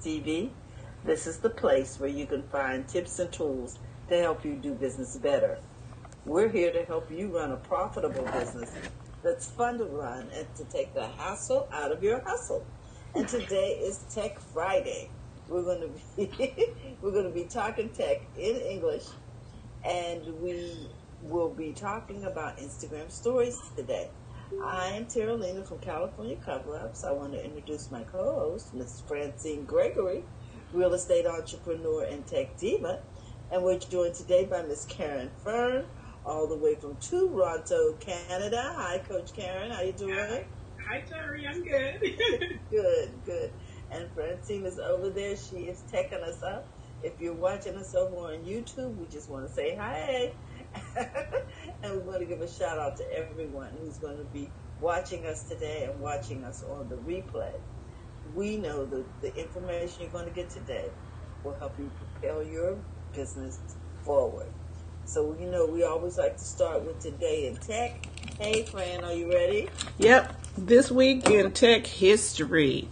TV. This is the place where you can find tips and tools to help you do business better. We're here to help you run a profitable business that's fun to run and to take the hassle out of your hustle. And today is Tech Friday. We're going to be talking tech in English, and we will be talking about Instagram stories today. I am Terralina from California Cover-Ups. I want to introduce my co-host, Ms. Francine Gregory, real estate entrepreneur and tech diva. And we're joined today by Ms. Karen Fern, all the way from Toronto, Canada. Hi, Coach Karen. How you doing? Hi, Terry. I'm good. Good. And Francine is over there. She is teching us up. If you're watching us over on YouTube, we just want to say hi. And we want to give a shout out to everyone who's going to be watching us today and watching us on the replay. We know that the information you're going to get today will help you propel your business forward. So, we always like to start with Today in Tech. Hey, Fran, are you ready? Yep. This week in tech history.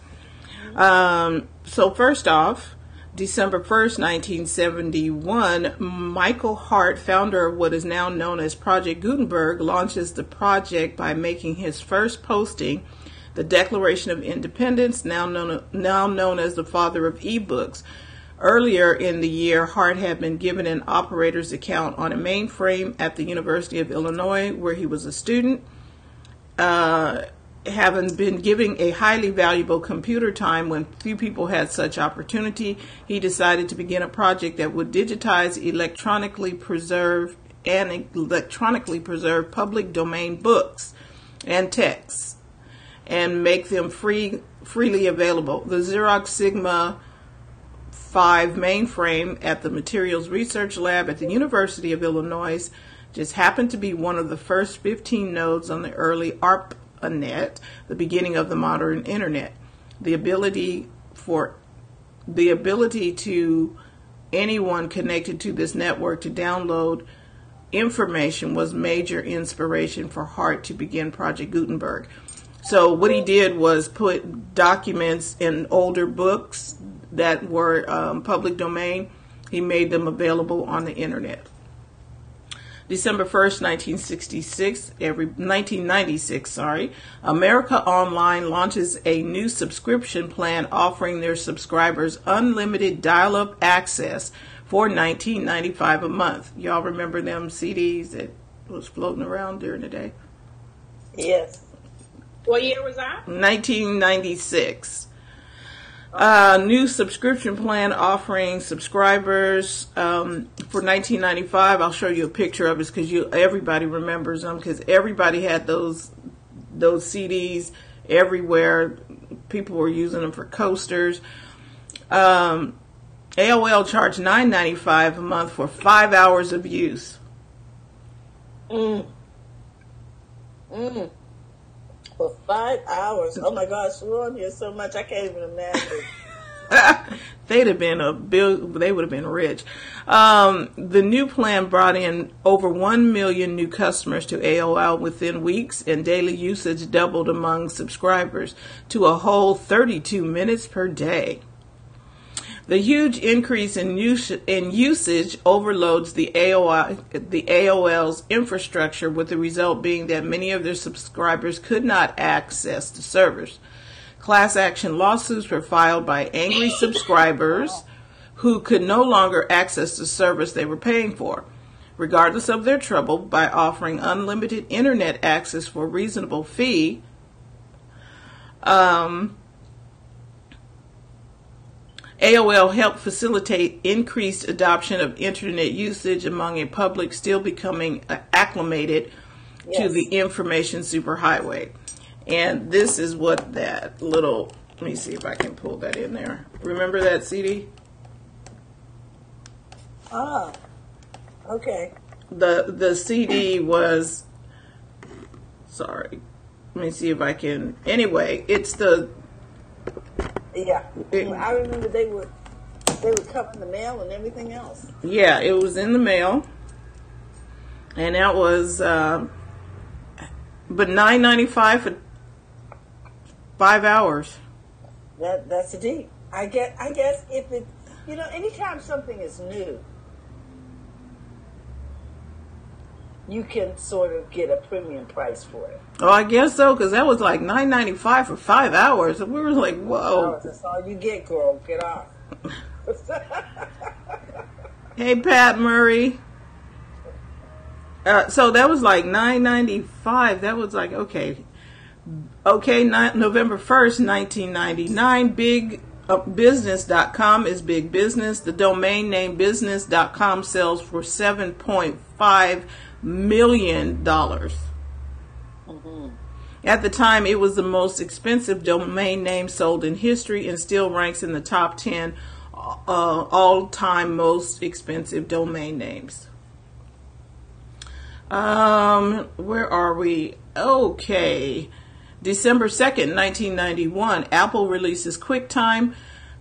So first off, December 1st, 1971, Michael Hart, founder of what is now known as Project Gutenberg, launches the project by making his first posting, the Declaration of Independence, now known as the father of ebooks. Earlier in the year, Hart had been given an operator's account on a mainframe at the University of Illinois, where he was a student. Having been given a highly valuable computer time when few people had such opportunity, he decided to begin a project that would digitize electronically preserve public domain books and texts and make them freely available. The Xerox Sigma 5 mainframe at the Materials Research Lab at the University of Illinois just happened to be one of the first 15 nodes on the early ARPANET, the beginning of the modern internet. The ability to anyone connected to this network to download information was major inspiration for Hart to begin Project Gutenberg. So what he did was put documents in older books that were public domain. He made them available on the internet. December 1st, 1996, America Online launches a new subscription plan offering their subscribers unlimited dial-up access for $19.95 a month. Y'all remember them CDs that was floating around during the day? Yes. What year was that? 1996. New subscription plan offering subscribers for $19.95. I'll show you a picture of it because everybody remembers them, because everybody had those CDs everywhere. People were using them for coasters. AOL charged $9.95 a month for 5 hours of use. For 5 hours. Oh my gosh, we're on here so much I can't even imagine. They would have been rich. The new plan brought in over 1 million new customers to AOL within weeks, and daily usage doubled among subscribers to a whole 32 minutes per day. The huge increase in usage overloads the AOL's infrastructure, with the result being that many of their subscribers could not access the servers. Class action lawsuits were filed by angry subscribers who could no longer access the service they were paying for. Regardless of their trouble, by offering unlimited internet access for a reasonable fee, AOL helped facilitate increased adoption of internet usage among a public still becoming acclimated to the information superhighway. And this is what that little, let me see if I can pull that in there. Remember that CD? Ah, okay. The CD was, sorry, let me see if I can, anyway, it's the, yeah, I remember they would come in the mail and everything else. Yeah, it was in the mail, and that was, but $9.95 for 5 hours. That's a deep. I guess if it, anytime something is new, you can sort of get a premium price for it. Oh, I guess so, because that was like $9.95 for 5 hours, and we were like, whoa. That's all you get, girl. Get off. Hey, Pat Murray. So that was like $9.95. That was like, okay. November 1st, 1999, BigBusiness.com is big business. The domain name business.com sells for $7.5 million. Mm-hmm. At the time, it was the most expensive domain name sold in history and still ranks in the top 10 all-time most expensive domain names. Where are we? Okay. December 2nd, 1991, Apple releases QuickTime,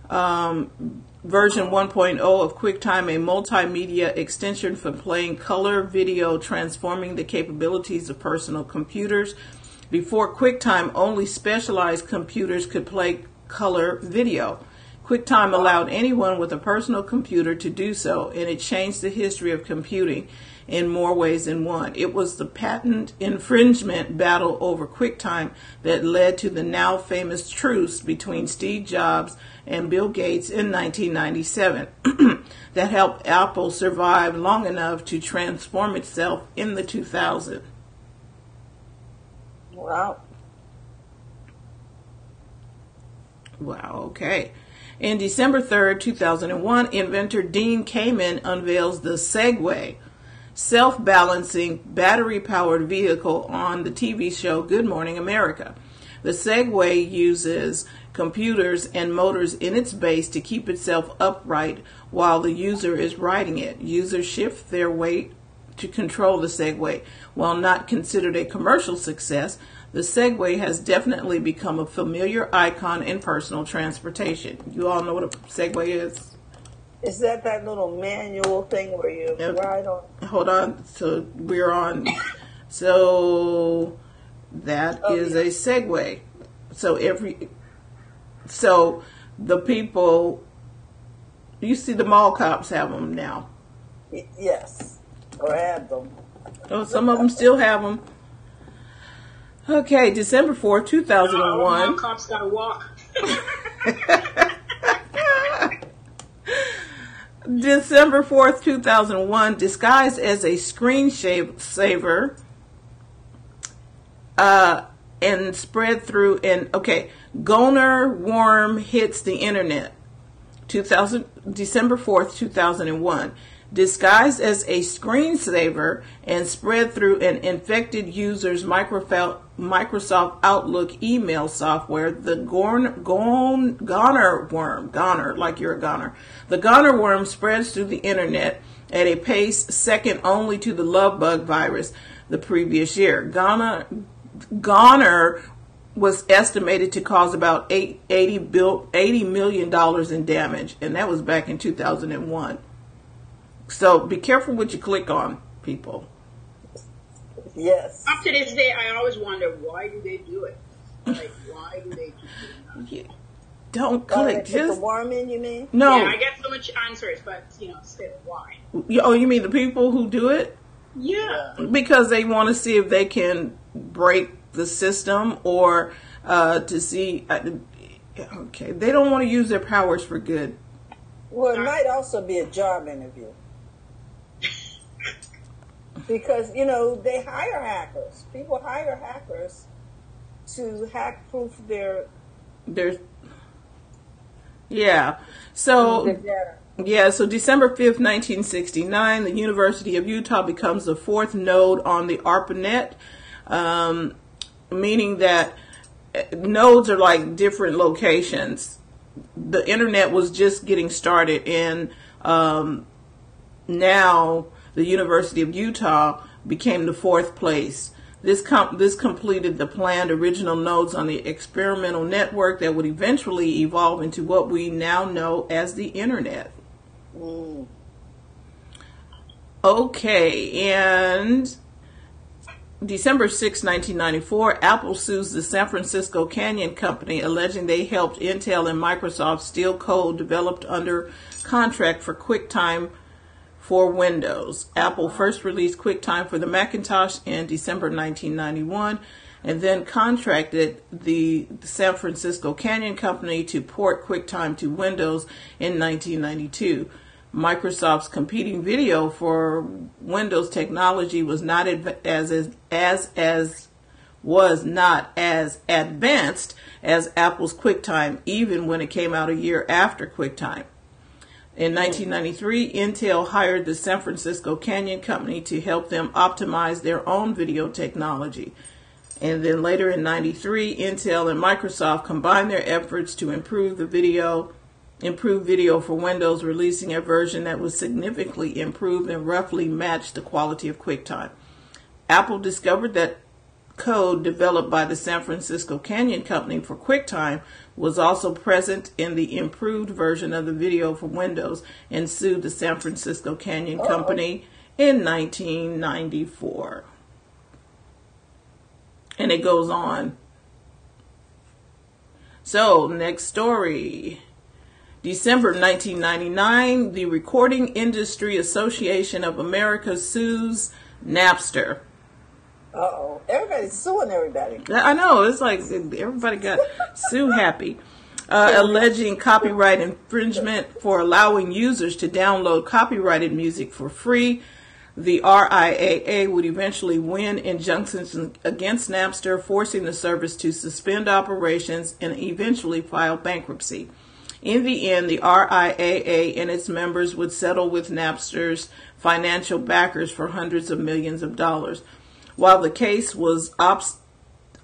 version 1.0 of QuickTime, a multimedia extension for playing color video, transforming the capabilities of personal computers. Before QuickTime, only specialized computers could play color video. QuickTime allowed anyone with a personal computer to do so, and it changed the history of computing in more ways than one. It was the patent infringement battle over QuickTime that led to the now famous truce between Steve Jobs and Bill Gates in 1997 that helped Apple survive long enough to transform itself in the 2000s. Wow. Wow, okay. In December 3rd, 2001, inventor Dean Kamen unveils the Segway, self-balancing, battery-powered vehicle on the TV show Good Morning America. The Segway uses computers and motors in its base to keep itself upright while the user is riding it. Users shift their weight to control the Segway. While not considered a commercial success, the Segway has definitely become a familiar icon in personal transportation. You all know what a Segway is? Is that little manual thing where you ride on? Hold on. So we're on. So that is a Segway. So the people, you see the mall cops have them now. Yes. Or have them. Oh, some of them still have them. Okay, December 4th, 2001. Mall cops gotta walk. December 4th, 2001, disguised as a screensaver and spread through, Goner worm hits the internet. December 4th, 2001. Disguised as a screensaver and spread through an infected user's Microsoft Outlook email software, the Goner worm, like you're a goner. The Goner worm spreads through the internet at a pace second only to the Lovebug virus the previous year. Goner was estimated to cause about $80 million in damage, and that was back in 2001. So be careful what you click on, people. Yes. Up to this day, I always wonder, why do they do it? Like, why do they keep doing that? Yeah. Don't click. Put the worm in, you mean? No. Yeah, I get so much answers, but, still, why? Oh, you mean the people who do it? Yeah. Because they want to see if they can break the system or to see. Okay, they don't want to use their powers for good. Well, it might also be a job interview. Because, they hire hackers. People hire hackers to hack-proof their... Yeah. So, so December 5th, 1969, the University of Utah becomes the fourth node on the ARPANET, meaning that nodes are like different locations. The internet was just getting started, and now the University of Utah became the fourth place. This completed the planned original nodes on the experimental network that would eventually evolve into what we now know as the internet. Okay, and December 6, 1994, Apple sues the San Francisco Canyon Company, alleging they helped Intel and Microsoft steal code developed under contract for QuickTime for Windows. Apple first released QuickTime for the Macintosh in December 1991, and then contracted the San Francisco Canyon Company to port QuickTime to Windows in 1992. Microsoft's competing video for Windows technology was not as advanced as Apple's QuickTime, even when it came out a year after QuickTime. In 1993, Intel hired the San Francisco Canyon Company to help them optimize their own video technology. And then later in 93, Intel and Microsoft combined their efforts to improve video for Windows, releasing a version that was significantly improved and roughly matched the quality of QuickTime. Apple discovered that code developed by the San Francisco Canyon Company for QuickTime was also present in the improved version of the video for Windows and sued the San Francisco Canyon Company in 1994. And it goes on. So, next story. December 1999, the Recording Industry Association of America sues Napster. Uh-oh. Everybody's suing everybody. I know. It's like everybody got sue happy. Alleging copyright infringement for allowing users to download copyrighted music for free. The RIAA would eventually win injunctions against Napster, forcing the service to suspend operations and eventually file bankruptcy. In the end, the RIAA and its members would settle with Napster's financial backers for hundreds of millions of dollars. While the case was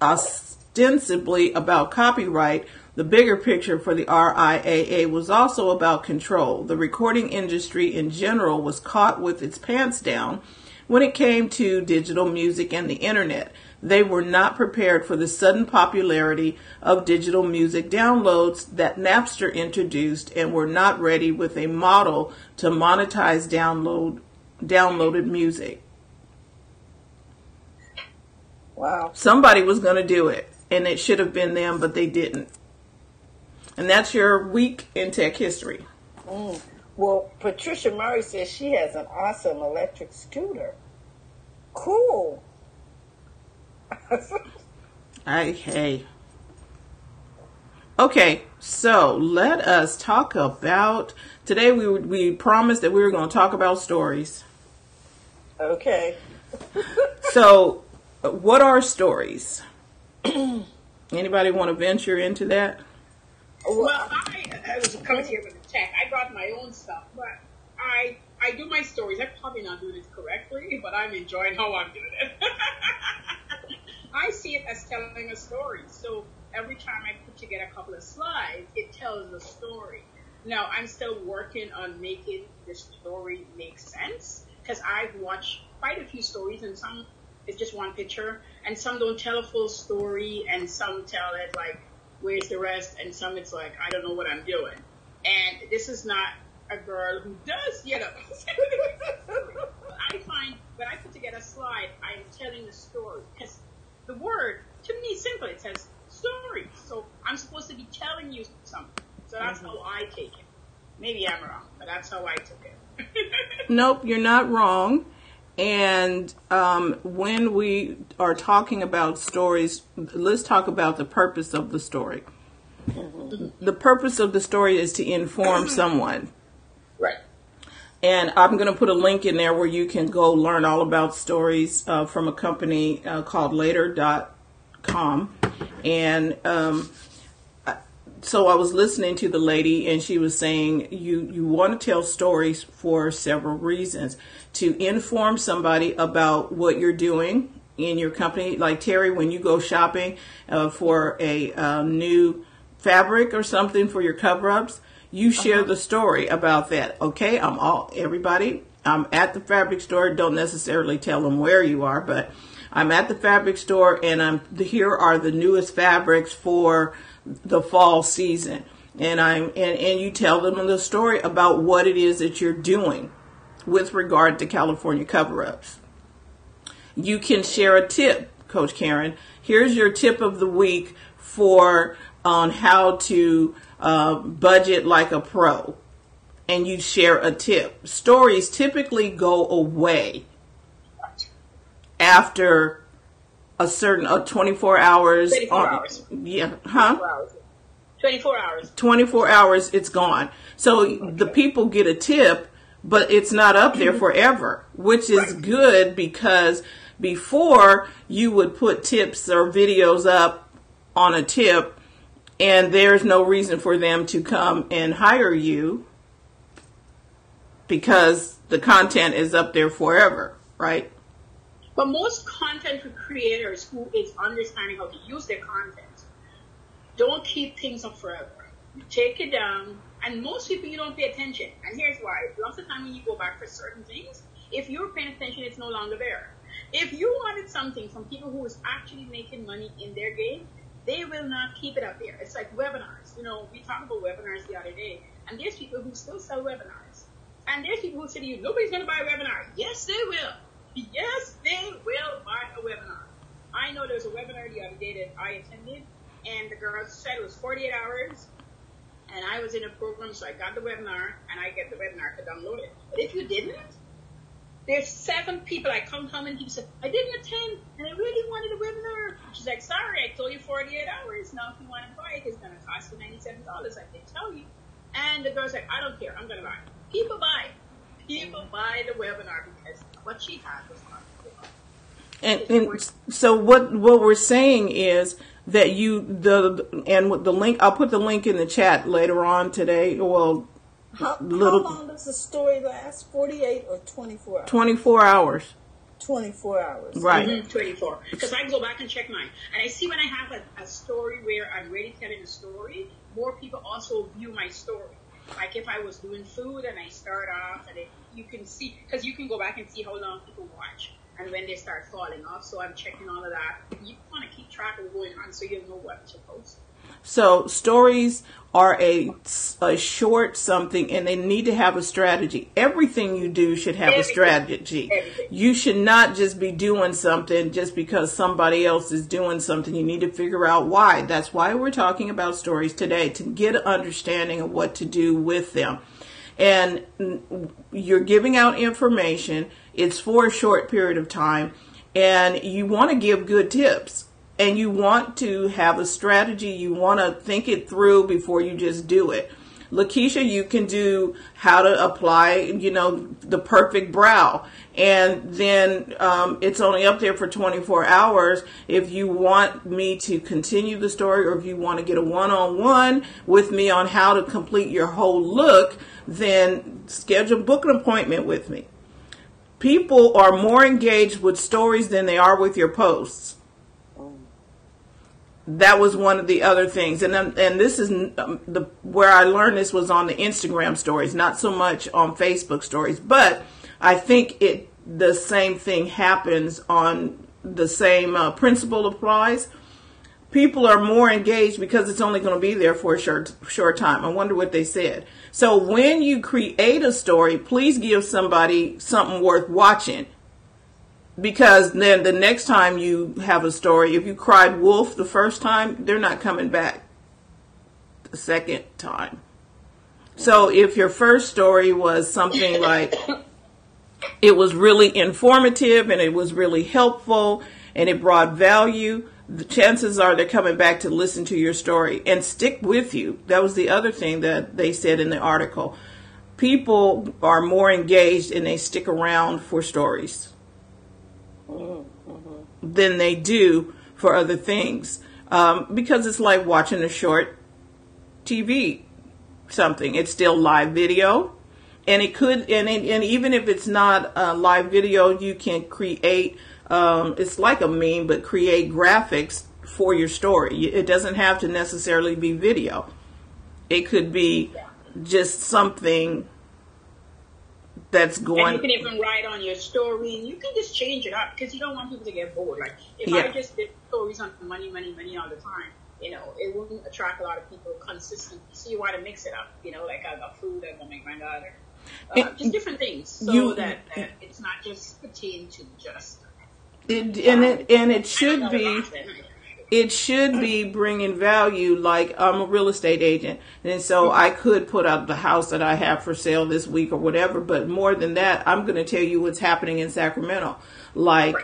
ostensibly about copyright, the bigger picture for the RIAA was also about control. The recording industry in general was caught with its pants down when it came to digital music and the internet. They were not prepared for the sudden popularity of digital music downloads that Napster introduced and were not ready with a model to monetize downloaded music. Wow. Somebody was going to do it, and it should have been them, but they didn't. And that's your week in tech history. Well, Patricia Murray says she has an awesome electric scooter. Cool. Hey. Okay, so let us talk about, today we promised that we were going to talk about stories. Okay. So, what are stories? Anybody want to venture into that? Well, I was coming here with the tech. I brought my own stuff, but I do my stories. I'm probably not doing it correctly, but I'm enjoying how I'm doing it. I see it as telling a story. So every time I put together a couple of slides, it tells a story. Now, I'm still working on making the story make sense, because I've watched quite a few stories, and some is just one picture, and some don't tell a full story, and some tell it like, where's the rest, and some it's like, I don't know what I'm doing. And this is not a girl who does, I find when I put together a slide, I'm telling the story, because the word, to me, is simple. It says story. So I'm supposed to be telling you something. So that's how I take it. Maybe I'm wrong, but that's how I took it. Nope, you're not wrong. And when we are talking about stories, let's talk about the purpose of the story. The purpose of the story is to inform someone. Right. And I'm going to put a link in there where you can go learn all about stories from a company called Later.com. And so I was listening to the lady, and she was saying you want to tell stories for several reasons. To inform somebody about what you're doing in your company. Like Terry, when you go shopping for a new fabric or something for your cover-ups, you share the story about that. Okay, I'm at the fabric store. Don't necessarily tell them where you are, but I'm at the fabric store, and here are the newest fabrics for the fall season. And you tell them the story about what it is that you're doing with regard to California cover-ups. you can share a tip, Coach Karen. Here's your tip of the week for on how to budget like a pro. And you share a tip. Stories typically go away after a certain 24 hours. 24 hours. Yeah. Huh? 24 hours. 24 hours, it's gone. So the people get a tip, but it's not up there forever, which is good, because before you would put tips or videos up on a tip and there's no reason for them to come and hire you because the content is up there forever, right? But most content creators who is understanding how to use their content don't keep things up forever. You take it down, and most people, you don't pay attention. And here's why. Lots of time when you go back for certain things, if you're paying attention, it's no longer there. If you wanted something from people who is actually making money in their game, they will not keep it up there. It's like webinars. You know, we talked about webinars the other day, and there's people who still sell webinars. And there's people who say to you, nobody's going to buy a webinar. Yes, they will. Yes, they will buy a webinar. I know there was a webinar the other day that I attended, and the girl said it was 48 hours, and I was in a program, so I got the webinar, and I get the webinar to download it. But if you didn't, there's 7 people, I come home and people said, I didn't attend, and I really wanted a webinar. She's like, sorry, I told you 48 hours. Now, if you want to buy it, it's going to cost you $97. I did tell you. And the girl's like, I don't care. I'm going to buy it. People buy it. People buy the webinar because what she had was not good. And so what we're saying is that with the link, I'll put the link in the chat later on today. Well, how long does the story last? 48 or 24 hours? 24 hours. 24 hours. Right. Mm-hmm, 24. Because I go back and check mine. And I see when I have a story where I'm really telling a story, more people also view my story. Like if I was doing food and I start off, and you can see, because you can go back and see how long people watch and when they start falling off. So I'm checking all of that. You want to keep track of what's going on so you'll know what to post. So stories are a short something, and they need to have a strategy. Everything you do should have a strategy. You should not just be doing something just because somebody else is doing something. You need to figure out why. That's why we're talking about stories today, to get an understanding of what to do with them. And you're giving out information. It's for a short period of time, and you want to give good tips. And you want to have a strategy. You want to think it through before you just do it. Lakeisha, you can do how to apply, the perfect brow. And then it's only up there for 24 hours. If you want me to continue the story, or if you want to get a one-on-one with me on how to complete your whole look, then book an appointment with me. People are more engaged with stories than they are with your posts. That was one of the other things, and this is where I learned this was on the Instagram stories, not so much on Facebook stories. But I think the same thing happens on the same principle applies. People are more engaged because it's only going to be there for a short time. I wonder what they said. So when you create a story, please give somebody something worth watching. Because then the next time you have a story, if you cried wolf the first time, they're not coming back the second time. So if your first story was something like it was really informative and it was really helpful and it brought value, the chances are they're coming back to listen to your story and stick with you. That was the other thing that they said in the article. People are more engaged and they stick around for stories than they do for other things, because it's like watching a short TV something. It's still live video, and it could, and even if it's not live video, you can create. It's like a meme, but create graphics for your story. It doesn't have to necessarily be video. It could be just something that's going. And you can even write on your story, and you can just change it up because you don't want people to get bored. Like if I just did stories on money all the time, it wouldn't attract a lot of people consistently. So you want to mix it up, like I got food I'm gonna make my daughter, just different things, so that it's not just pertained to just. It should be. It should be bringing value. Like, I'm a real estate agent, and so I could put up the house that I have for sale this week or whatever. But more than that, I'm going to tell you what's happening in Sacramento. Like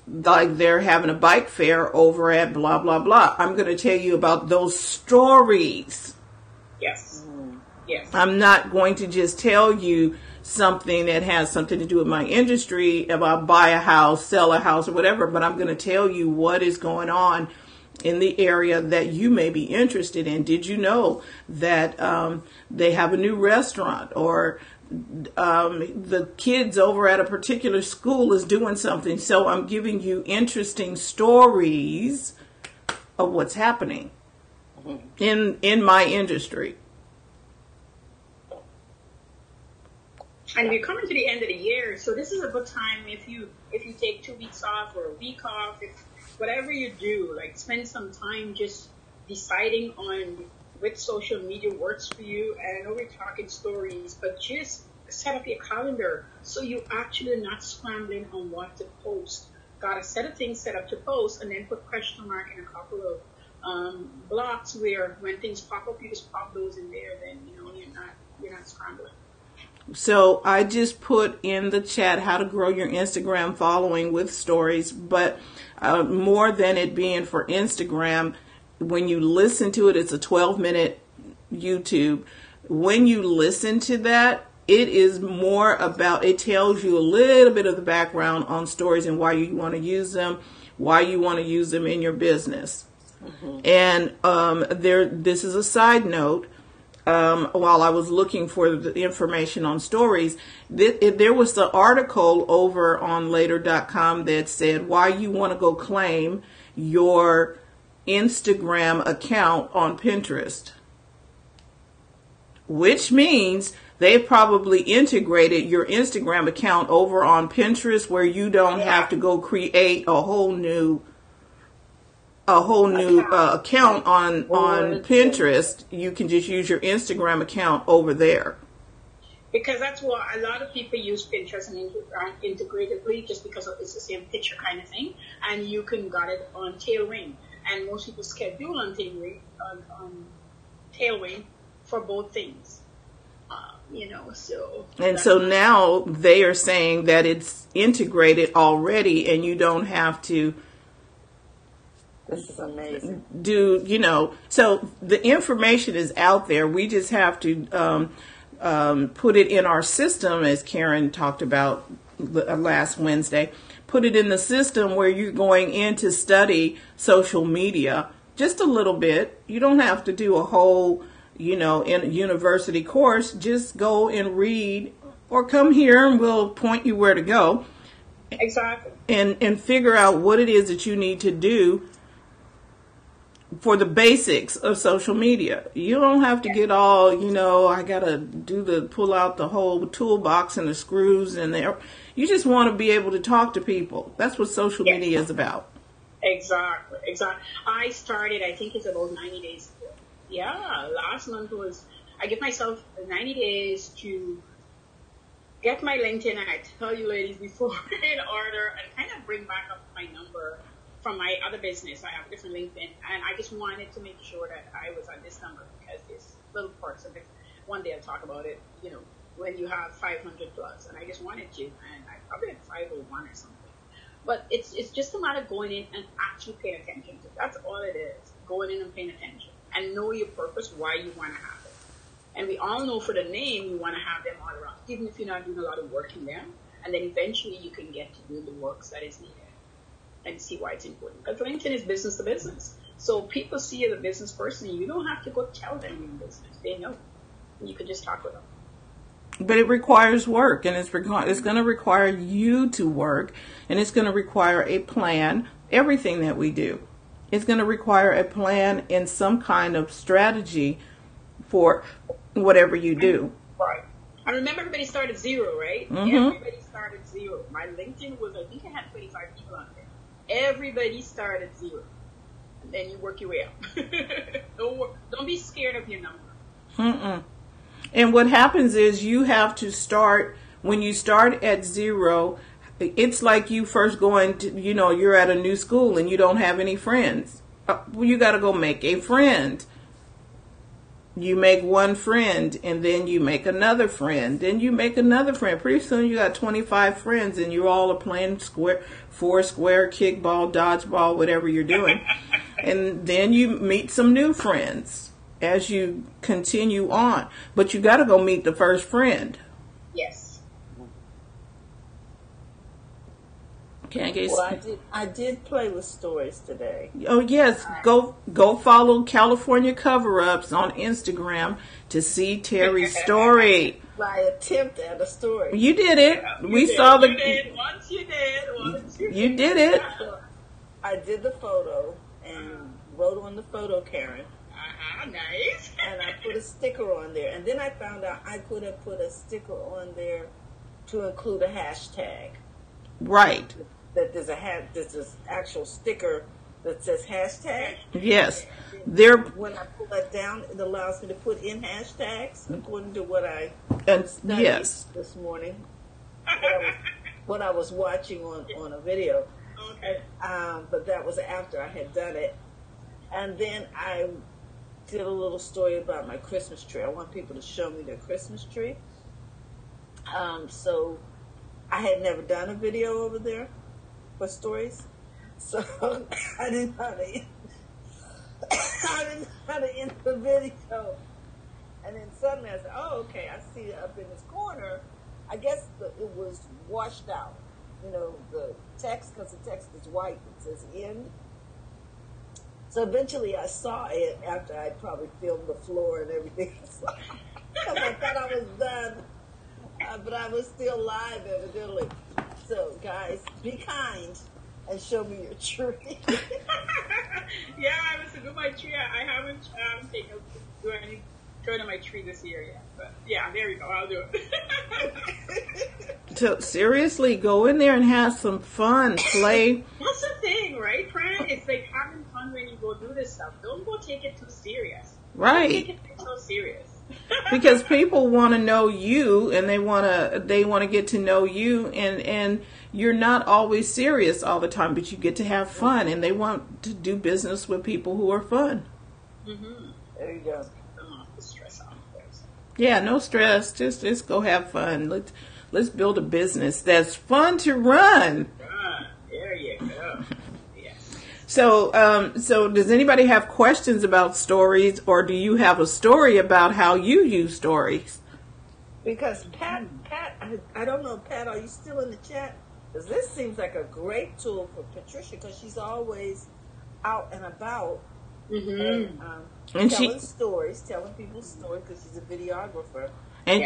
they're having a bike fair over at blah blah blah. I'm going to tell you about those stories. Yes. Yes. I'm not going to just tell you something that has something to do with my industry about buy a house, sell a house, or whatever, but I'm going to tell you what is going on in the area that you may be interested in. Did you know that they have a new restaurant, or the kids over at a particular school is doing something? So I'm giving you interesting stories of what's happening in my industry. And we're coming to the end of the year, so this is a good time if you take 2 weeks off or a week off, if whatever you do, like spend some time just deciding on which social media works for you. And I know we're talking stories, but just set up your calendar so you actually are not scrambling on what to post. Got a set of things set up to post, and then put question mark in a couple of blocks where when things pop up, you just pop those in there. Then you're not scrambling. So I just put in the chat how to grow your Instagram following with stories, but more than it being for Instagram, when you listen to it, it's a 12-minute YouTube. When you listen to that, it is more about, it tells you a little bit of the background on stories and why you want to use them, why you want to use them in your business. Mm-hmm. And this is a side note. While I was looking for the information on stories, there was the article over on later.com that said why you want to go claim your Instagram account on Pinterest, which means they've probably integrated your Instagram account over on Pinterest, where you don't have to go create a whole new account on Pinterest. You can just use your Instagram account over there. Because that's what a lot of people use Pinterest and integratedly, just because it's the same picture kind of thing, and you can got it on Tailwind, and most people schedule on Tailwind for both things. So now they are saying that it's integrated already, and you don't have to. This is amazing. So the information is out there. We just have to put it in our system, as Karen talked about last Wednesday. Put it in the system where you're going in to study social media just a little bit. You don't have to do a whole, in a university course. Just go and read, or come here and we'll point you where to go. Exactly. And figure out what it is that you need to do for the basics of social media. You don't have to get all, I gotta pull out the whole toolbox and the screws and there. You just want to be able to talk to people. That's what social media is about. Exactly. I started, I think it's about 90 days ago. Yeah, last month I give myself 90 days to get my LinkedIn, and I tell you ladies, before in order, and kind of bring back up my number from my other business. I have a different LinkedIn, and I just wanted to make sure that I was on this number, because there's little parts of it. One day I'll talk about it, when you have 500 plus, and I just wanted to, and I probably had 501 or something. But it's just a matter of going in and actually paying attention to it. That's all it is, going in and paying attention, and know your purpose, why you want to have it. And we all know for the name, you want to have them all around, even if you're not doing a lot of work in them, and then eventually you can get to do the works that is needed. And see why it's important. Because LinkedIn is business to business. So people see you as a business person. You don't have to go tell them you're in business. They know. You can just talk with them. But it requires work, and it's going to require you to work, and it's going to require a plan. Everything that we do, it's going to require a plan and some kind of strategy for whatever you do. Right. I remember everybody started zero, right? Mm-hmm. Everybody started zero. My LinkedIn was, I think I had 25 people on there. Everybody started zero. And then you work your way up. Don't be scared of your number. Mm-mm. And what happens is you have to start, when you start at zero, It's like you first going to, you're at a new school and you don't have any friends. Well, you got to go make a friend. You make one friend, and then you make another friend, then you make another friend. Pretty soon you got 25 friends, and you all are playing four square, kickball, dodgeball, whatever you're doing. And then you meet some new friends as you continue on. But you got to go meet the first friend. Yes. Well, I did play with stories today. Oh yes, go follow California Cover-Ups on Instagram to see Terry's story. My attempt at a story. You did it. You did. Once you did. You did it. I did the photo and wrote on the photo, Karen. Nice. And I put a sticker on there, and then I found out I could have put a sticker on there to include a hashtag. Right. That there's this actual sticker that says hashtag. Yes. When I pull that down, it allows me to put in hashtags according to what I studied this morning. What I was watching on a video. Okay. But that was after I had done it. And then I did a little story about my Christmas tree. I want people to show me their Christmas tree. So I had never done a video over there for stories, so I didn't know how to end the video. And then suddenly I said, "Oh, okay, I see it up in this corner." I guess it was washed out, the text, because the text is white. It says "end." So eventually I saw it after I probably filmed the floor and everything. Because I thought I was done. But I was still live, evidently. So, guys, be kind and show me your tree. Yeah, I was to do my tree. I haven't do any showing my tree this year yet. But yeah, there we go. I'll do it. So, seriously, go in there and have some fun. Play. That's the thing, right, Fran? It's like having fun when you go do this stuff. Don't go take it too serious. Right. Don't take it so serious. Because people want to know you, and they want to get to know you, and you're not always serious all the time, but you get to have fun, and they want to do business with people who are fun. Mm-hmm. There you go. The stress off. Yeah, no stress. Just go have fun. Let's build a business that's fun to run. There you go. So does anybody have questions about stories, or do you have a story about how you use stories? Because Pat, I don't know, Pat, are you still in the chat? Because this seems like a great tool for Patricia, because she's always out and about, and telling people's stories, because she's a videographer. And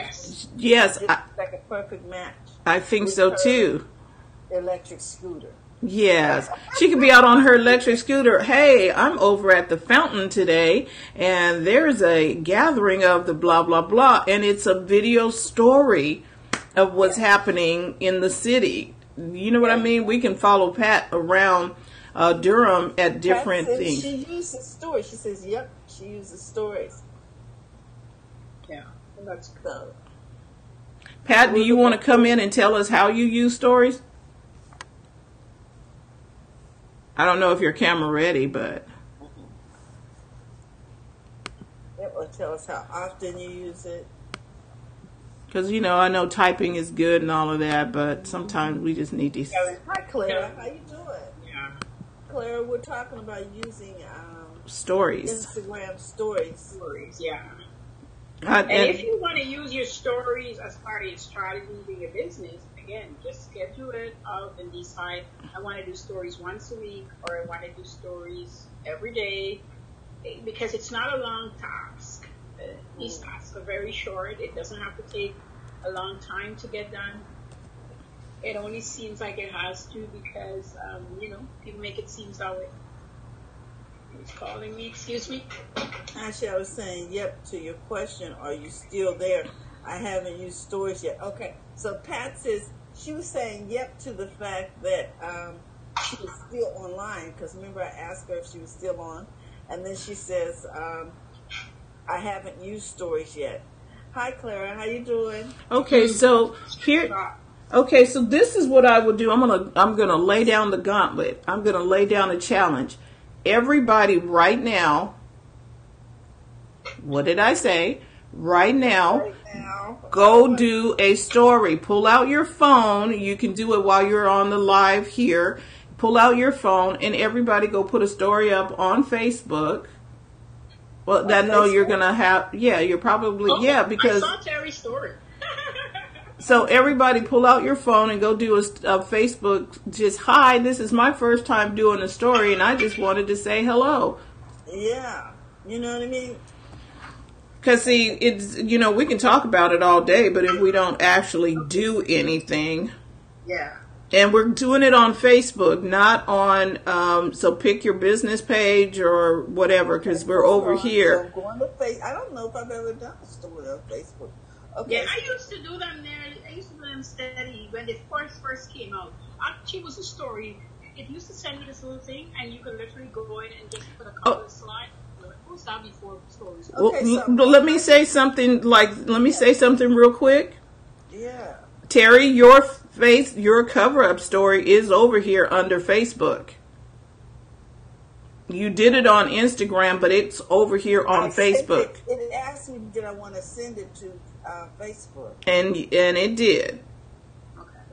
yes, it's like a perfect match. I think so too. Electric scooter. Yes, she could be out on her electric scooter. Hey, I'm over at the fountain today, and there's a gathering of the blah, blah, blah, and it's a video story of what's happening in the city. You know what I mean? We can follow Pat around Durham at different things. She uses stories. She says, yep, she uses stories. Yeah, and that's good. Pat, do you want to come in and tell us how you use stories? I don't know if your camera ready, but. Yep, or tell us how often you use it. Because, I know typing is good and all of that, but sometimes we just need these. Hi, Clara. How you doing? Yeah. Clara, we're talking about using stories. Instagram stories. Stories, yeah. And if you want to use your stories as part of your strategy in your business, again, just schedule it out and decide, I want to do stories once a week, or I want to do stories every day, because it's not a long task. These tasks are very short. It doesn't have to take a long time to get done. It only seems like it has to because, people make it seem that way. He's calling me. Excuse me. Actually, I was saying, yep, to your question, are you still there? I haven't used stories yet. Okay, so Pat says, she was saying yep to the fact that she was still online, because remember I asked her if she was still on, and then she says, I haven't used stories yet. Hi, Clara, how you doing? Okay, so here, Okay, so this is what I would do. I'm gonna lay down the gauntlet. I'm gonna lay down a challenge. Everybody right now, what did I say? Right now, go do a story. Pull out your phone. You can do it while you're on the live here. Pull out your phone and everybody go put a story up on Facebook. Well, that know you're gonna have. Yeah, you're probably because I saw Terry's story. So everybody pull out your phone and go do a Facebook. Just hi, this is my first time doing a story, and I just wanted to say hello. Yeah, you know what I mean. Because, see, it's, we can talk about it all day, but if we don't actually do anything. Yeah. And we're doing it on Facebook, not on, so pick your business page or whatever, because we're over here. So going to I don't know if I've ever done a story on Facebook. Okay. Yeah, I used to do them there. I used to do them steady when they first came out. Actually, it was a story. It used to send me this little thing, and you could literally go in and just put a color slide. That before stories. Okay, well, let me say something real quick. Yeah. Terry, your cover-up story is over here under Facebook. You did it on Instagram, but it's over here on Facebook. It asked me, did I want to send it to Facebook? And it did.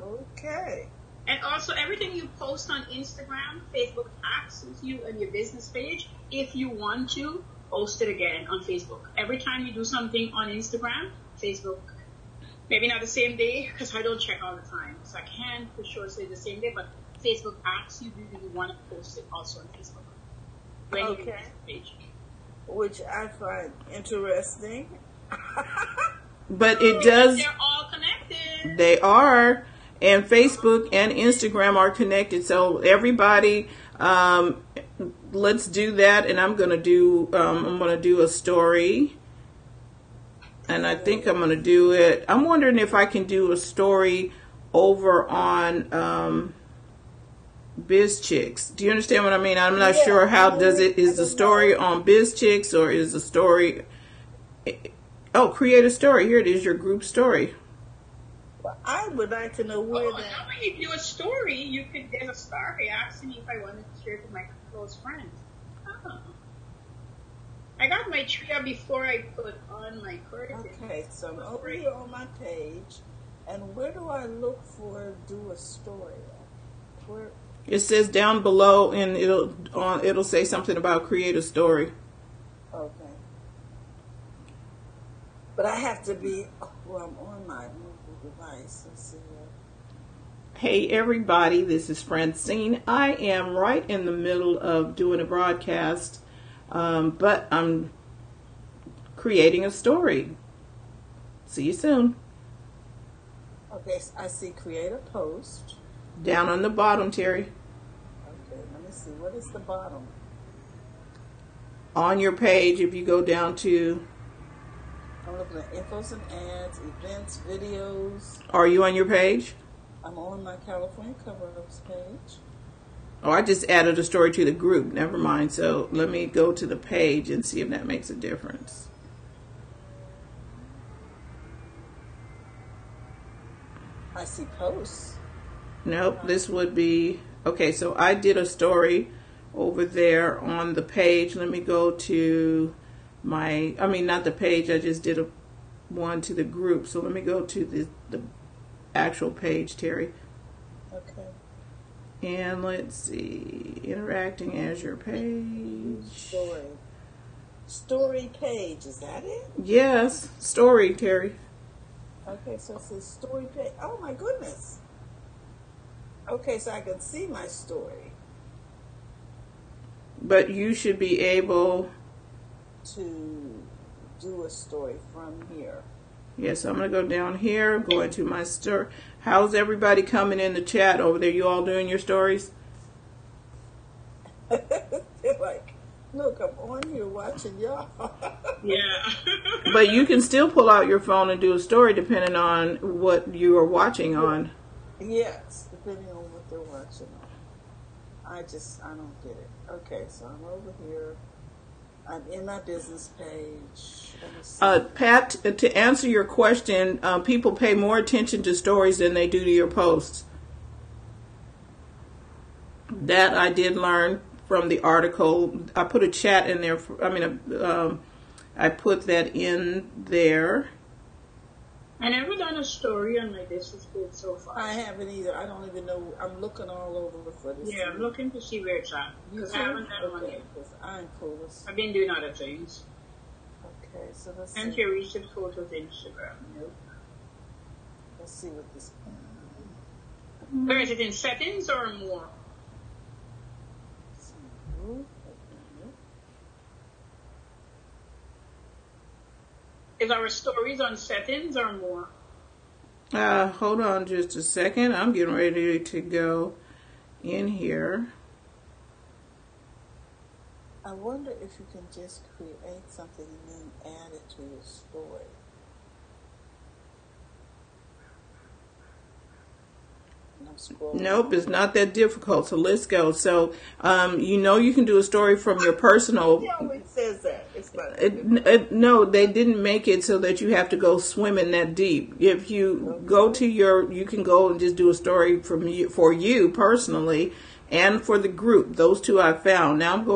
Okay. And also, everything you post on Instagram, Facebook asks you and your business page if you want to post it again on Facebook. Every time you do something on Instagram, Facebook, maybe not the same day, because I don't check all the time, so I can't for sure say the same day, but Facebook asks you, do you want to post it also on Facebook? When you do page. Which I find interesting. But it does. They're all connected. They are. And Facebook and Instagram are connected. So everybody, let's do that. And I'm gonna do a story. And I think I'm gonna do it. I'm wondering if I can do a story over on BizChix. Do you understand what I mean? I'm not sure how is the story on BizChix or is the story? Oh, create a story. Here it is, your group story. Well, I would like to know where that. Now when you do a story, there's a story asking me if I wanted to share it with my close friends. Oh. I got my trio before I put on my curtain. Okay, so I'm over here on my page, and where do I look for do a story? Where? It says down below, and it'll say something about create a story. Okay. But I have to be. Well, I'm on my device. Let's see. Hey everybody, this is Francine. I am right in the middle of doing a broadcast, but I'm creating a story. See you soon. Okay, so I see create a post. Down on the bottom, Terry. Okay, let me see. What is the bottom? On your page, if you go down to... I'm looking at infos and ads, events, videos. Are you on your page? I'm on my California cover-ups page. Oh, I just added a story to the group. Never mind. So let me go to the page and see if that makes a difference. I see posts. Nope, this would be... Okay, so I did a story over there on the page. Let me go to my... I mean, not the page. I just did one to the group. So let me go to the actual page, Terry. Okay. And let's see. Interacting as your page. Story page. Is that it? Yes. Story, Terry. Okay, so it says story page. Oh, my goodness. Okay, so I can see my story. But you should be able to do a story from here. Yes, I'm going to go down here, go into my story. How's everybody coming in the chat over there? You all doing your stories? They're like, look, I'm on here watching y'all. Yeah. But you can still pull out your phone and do a story depending on what you are watching on. Yes, depending on what they're watching on. I don't get it. Okay, so I'm over here. I'm in my business page. Let me see. Pat, to answer your question, people pay more attention to stories than they do to your posts. That I did learn from the article. I put a chat in there. I put that in there. I never done a story on my business page so far. I haven't either. I don't even know. I'm looking all over for this. Yeah, I'm looking to see where it's at. Because I haven't done one yet. Because I'm clueless. I've been doing other things. Okay, so let's And see. your recent photos Instagram. Nope. Let's see what this. Where is it, in settings or more? Is our stories on settings or more? Hold on just a second. I'm getting ready to go in here. I wonder if you can just create something and then add it to your story. And I'm scrolling. Nope, it's not that difficult. So let's go. So you can do a story from your personal. It always says that. It's not. No, they didn't make it so that you have to go swimming that deep. If you go to you can go and just do a story for you personally and for the group. Those two I found. Now I'm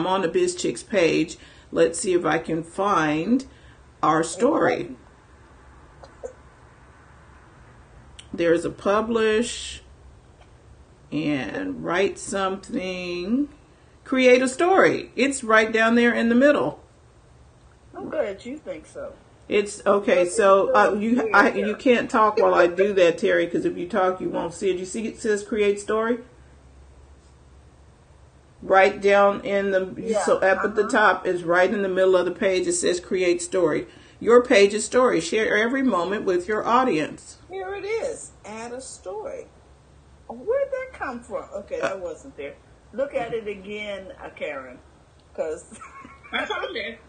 on the BizChicks page. Let's see if I can find our story. There's a publish and write something. Create a story. It's right down there in the middle. I'm glad you think so. It's okay. So you can't talk while I do that, Terry, because if you talk, you won't see it. You see it says create story? Right down in so up at the top is right in the middle of the page. It says create story. Your page is story. Share every moment with your audience. Here it is. Add a story. Where'd that come from? Okay, that wasn't there. Look at it again, Karen. Because I found it.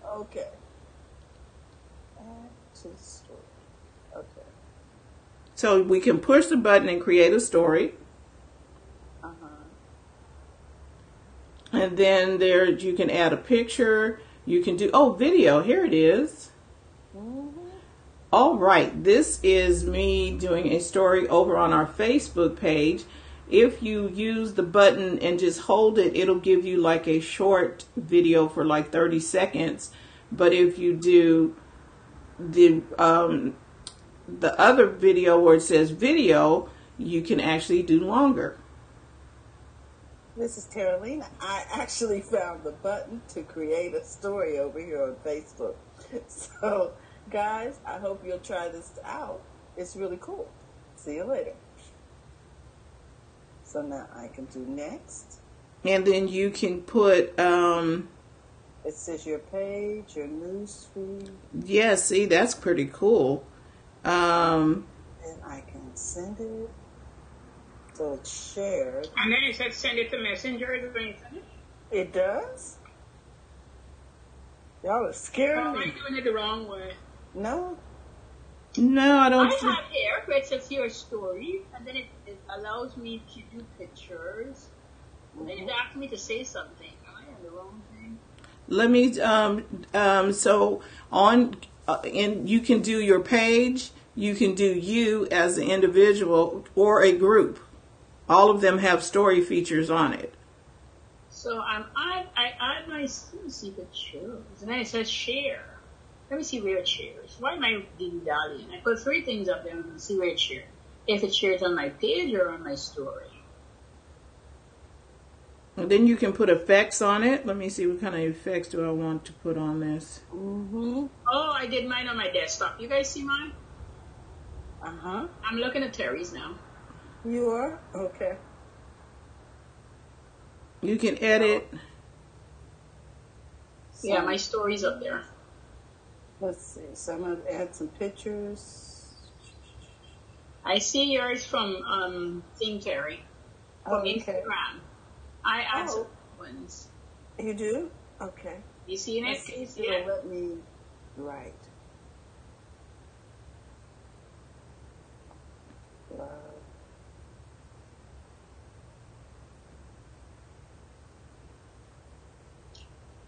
okay. Add to the story. Okay. So we can push the button and create a story. And then there you can add a picture. You can do video. Here it is. All right, this is me doing a story over on our Facebook page. If you use the button and just hold it, it'll give you like a short video for like 30 seconds. But if you do the other video where it says video, you can actually do longer. This is Terralina. I actually found the button to create a story over here on Facebook. So, guys, I hope you'll try this out. It's really cool. See you later. So now I can do next. And then you can put... it says your page, your news feed. Yeah, see, that's pretty cool. And I can send it. So it's shared. And then it said send it to Messenger. It does? Y'all are scaring Am me. I doing it the wrong way? No? No, I don't. I have here where it says your story, and then it allows me to do pictures. And then it asks me to say something. Am I on the wrong thing? Let me. So on, and you can do your page. You can do you as an individual or a group. All of them have story features on it. So I add my, let me see if it shows. And then it says share. Let me see where it shares. Why am I dilly-dallying? I put 3 things up there and see where it shares. If it shares on my page or on my story. And then you can put effects on it. Let me see what kind of effects do I want to put on this. Mm-hmm. Oh, I did mine on my desktop. You guys see mine? Uh-huh. I'm looking at Terry's now. You are? Okay. You can edit. Yeah, my story's up there. Let's see. So I'm going to add some pictures. I see yours from Team Terry. From Okay. Instagram. I add some ones. You do? Okay. You seen it? Let's see if it'll let me write. Love.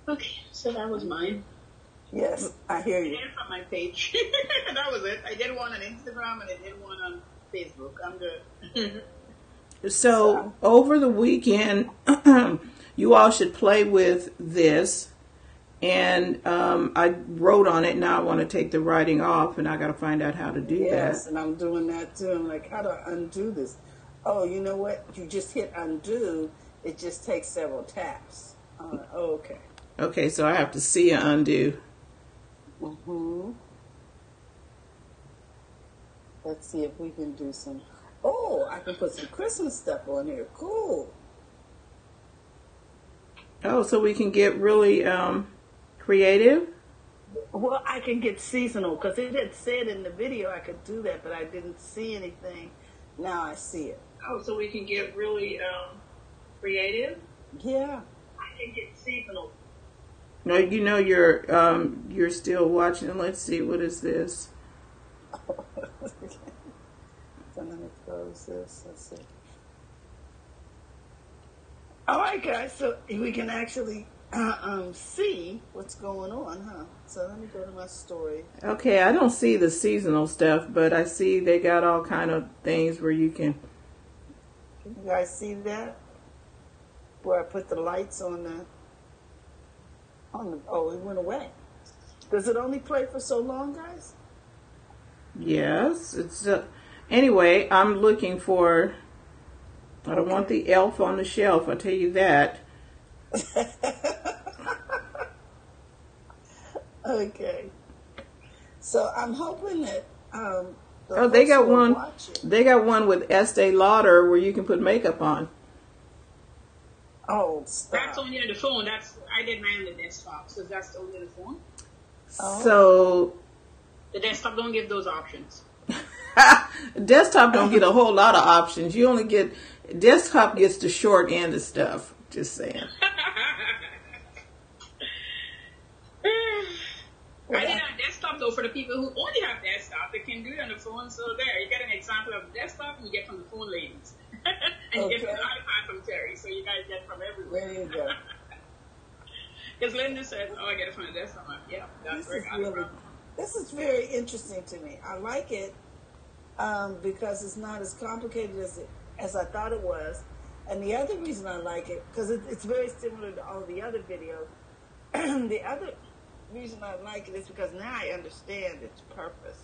Okay, so that was mine. Yes, I hear you. And from my page. That was it. I did one on Instagram and I did one on Facebook. I'm good. So over the weekend, you all should play with this. And I wrote on it. Now I want to take the writing off, and I got to find out how to do Yes, that. and I'm doing that too. I'm like, how do I undo this? Oh, you know what? You just hit undo. It just takes several taps. Oh, okay. Okay, so I have to see and undo. Mm-hmm. Let's see if we can do some. Oh, I can put some Christmas stuff on here. Cool. Oh, so we can get really creative? Well, I can get seasonal because it had said in the video I could do that, but I didn't see anything. Now I see it. Oh, so we can get really creative? Yeah. I can get seasonal. No, you know you're still watching. Let's see, what is this? So let me close this. Let's see. All right, guys. So we can actually see what's going on, huh? So let me go to my story. Okay, I don't see the seasonal stuff, but I see they got all kind of things where you can. Can you guys see that? Where I put the lights on the. Oh, it went away. Does it only play for so long, guys? Yes, it's. Anyway, I'm looking for. I don't want the elf on the shelf. I'll tell you that. Okay. So I'm hoping that They got one. watching. They got one with Estee Lauder where you can put makeup on. Oh, stop. That's only on the phone. I did mine on the desktop, so that's only on the phone. Oh. So The desktop don't give those options. desktop don't get a whole lot of options. You only get desktop gets the short end of stuff. Just saying. I did on desktop though for the people who only have desktop. They can do it on the phone. So there, you get an example of desktop, and you get from the phone ladies, and you get from the iPad from Terry. So you guys get from everywhere. There you go. Because Linda says, "Oh, I get it from the desktop." Yeah, that's very This is very interesting to me. I like it because it's not as complicated as I thought it was. And the other reason I like it, because it's very similar to all the other videos. The other reason I like it is because now I understand its purpose.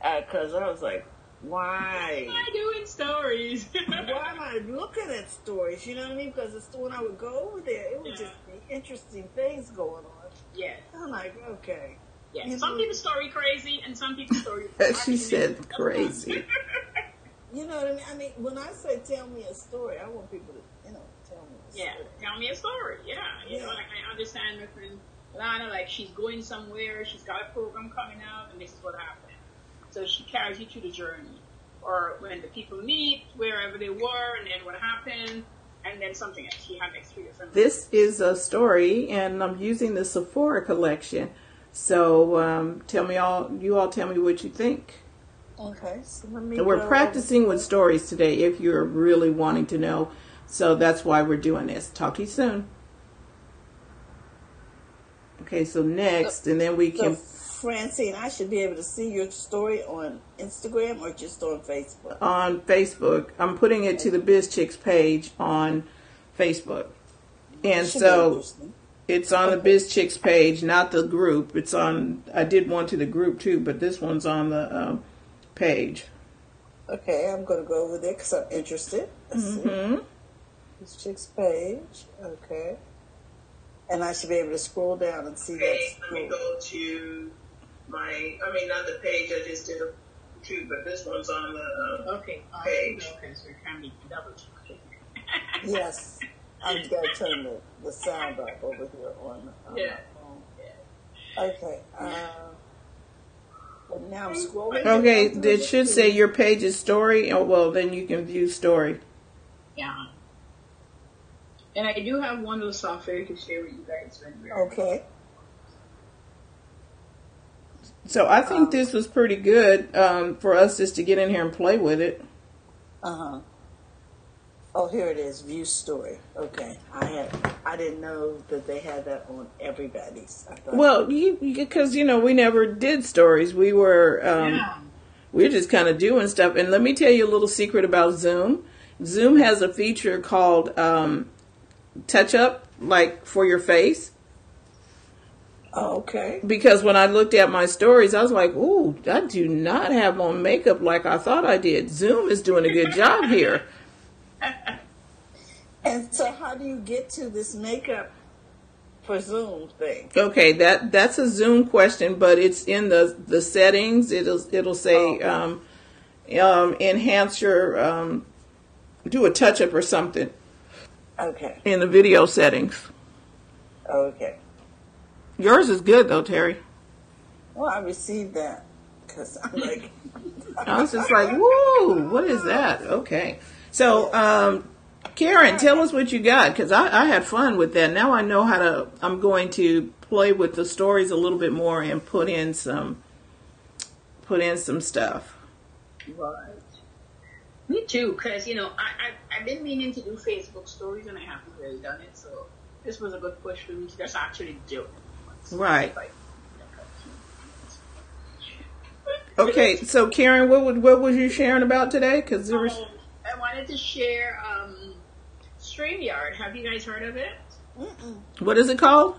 Because I was like, why? Why doing stories? Why am I looking at stories? You know what I mean? Because when I would go over there, it would just be interesting things going on. Yes. I'm like, okay. Yes. You Some know, people's story crazy, and some people's story. She said crazy. You know what I mean? I mean, when I say tell me a story, I want people to, tell me a story. Yeah, tell me a story. Yeah, you know, like I understand my friend Lana, like she's going somewhere, she's got a program coming out, and this is what happened. So she carries you through the journey, or when the people meet, wherever they were, and then what happened, and then something else. She had an experience. This is a story, and I'm using the Sephora collection. So you all tell me what you think. Okay, so let me. So we're go practicing with stories today if you're really wanting to know. So that's why we're doing this. Talk to you soon. Okay, so next, and then we can. Francine, I should be able to see your story on Instagram or just on Facebook? On Facebook. I'm putting it to the Biz Chicks page on Facebook. And Should be so interesting. it's on the Biz Chicks page, not the group. It's on, I did one to the group too, but this one's on the page. Okay, I'm going to go over there because I'm interested. Let's see. This chick's page. Okay. And I should be able to scroll down and see that. Let me go to not the page I just did two, but this one's on the page. Okay, so it can be double check. Yes. I've got to turn the sound up over here on my phone. Okay. But now I'm scrolling. Okay, it should say your page is story. Oh, well, then you can view story. Yeah. And I do have one little software to share with you guys. Okay. So I think this was pretty good for us just to get in here and play with it. Uh-huh. Oh, here it is. View story. Okay, I didn't know that they had that on everybody's. I thought, Well, because we never did stories. We were just kind of doing stuff. And let me tell you a little secret about Zoom. Zoom has a feature called touch up, like for your face. oh, okay. Because when I looked at my stories, I was like, ooh, I do not have on makeup like I thought I did. Zoom is doing a good job here. And so, how do you get to this makeup for Zoom thing? Okay, that's a Zoom question, but it's in the settings. It'll say enhance your do a touch up or something. Okay. In the video settings. Okay. Yours is good though, Terry. Well, I received that because I'm like, I was just like, whoa, what is that? Okay. So, Karen, tell us what you got, because I had fun with that. Now I know I'm going to play with the stories a little bit more and put in some stuff. Right. Me too, because, I've been meaning to do Facebook stories and I haven't really done it, so this was a good push for me to just actually do it. Right. Okay, so Karen, what was you sharing about today? Because there was... I wanted to share StreamYard. Have you guys heard of it? mm-mm. What is it called?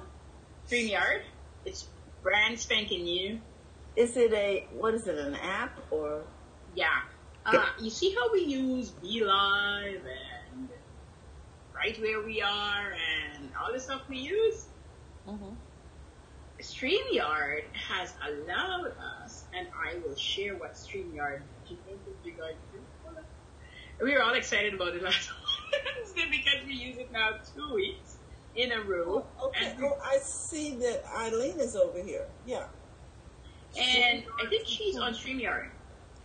StreamYard. It's brand spanking new. Is it an app or? Yeah. You see how we use BeLive and Right Where We Are and all the stuff we use? Mm-hmm. StreamYard has allowed us, and I will share what StreamYard did with you guys. We were all excited about it last Wednesday because we use it now 2 weeks in a row. Oh, okay. I see that Eileen is over here. Yeah. And I think she's on StreamYard.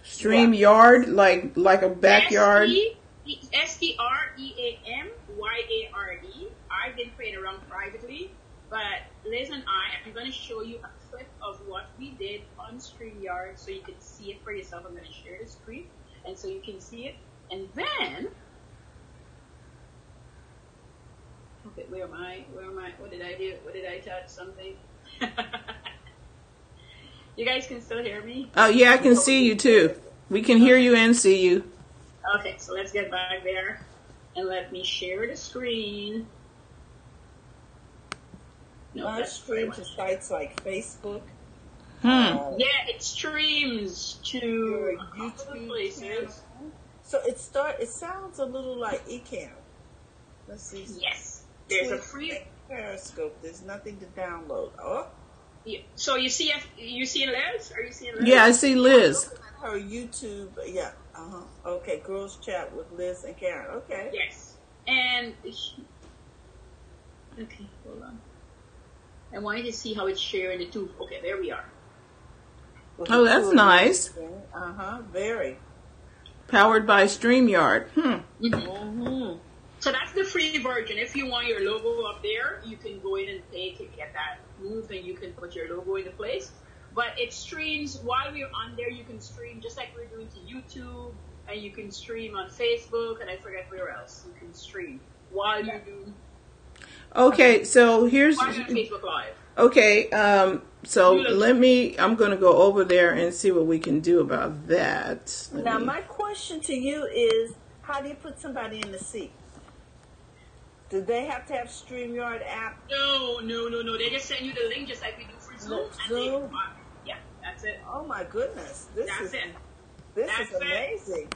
StreamYard, like a backyard. StreamYard. I've been playing around privately, but Liz and I'm going to show you a clip of what we did on StreamYard so you can see it for yourself. I'm going to share the screen, and so you can see it. And then, okay, where am I? What did I do? What did I touch? Something? You guys can still hear me? Oh, yeah, I can see you too. We can hear you and see you. Okay, so let's get back there and let me share the screen. No, I stream to sites like Facebook. Yeah, it streams to YouTube places. So it sounds a little like Ecamm. Let's see. Yes, there's a free Periscope. There's nothing to download. Oh. Yeah. So you see Liz? Are you seeing Liz? Yeah, I see Liz. Her YouTube. Yeah. Okay. Girls Chat with Liz and Karen. Okay. Yes. And okay, hold on. I wanted to see how it's sharing the two. Okay, there we are. Oh, that's nice. Very. Powered by StreamYard. Mm-hmm. So that's the free version. If you want your logo up there, you can go in and pay to get that moved, and you can put your logo into place. But it streams while we're on there. You can stream just like we're doing to YouTube, and you can stream on Facebook, and I forget where else you can stream while you do. Okay, so here's. While you're on Facebook Live. Okay, so I'm going to go over there and see what we can do about that. Now, my question to you is, how do you put somebody in the seat? Do they have to have StreamYard app? No. They just send you the link just like we do for Zoom. Zoom? Yeah, that's it. Oh, my goodness. This is amazing.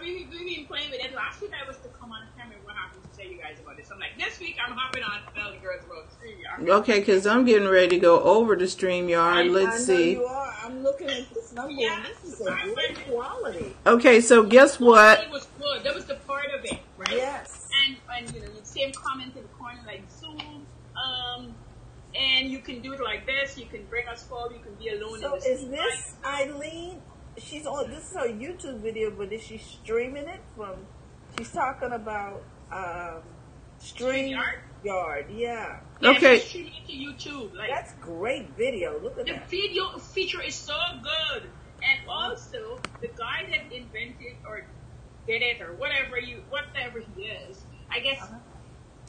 We've been playing with it. Last week I was to come on camera. What happened to tell you guys about this? I'm like, this week I'm hopping on to tell the girls about StreamYard. Okay, because I'm getting ready to go over to StreamYard. Let's see. You are. I'm looking at this number. Yeah, this is a good quality. Okay, so guess what? It was good. That was the part of it, right? Yes. And the same comment in the corner like Zoom. And you can do it like this. You can bring us forward. You can be alone. So is this Eileen? She's on. This is her YouTube video, but is she streaming it from? She's talking about StreamYard. Yeah. Okay. She's streaming it to YouTube. That's great video. Look at that. The video feature is so good, and also the guy that invented or did it or whatever he is. I guess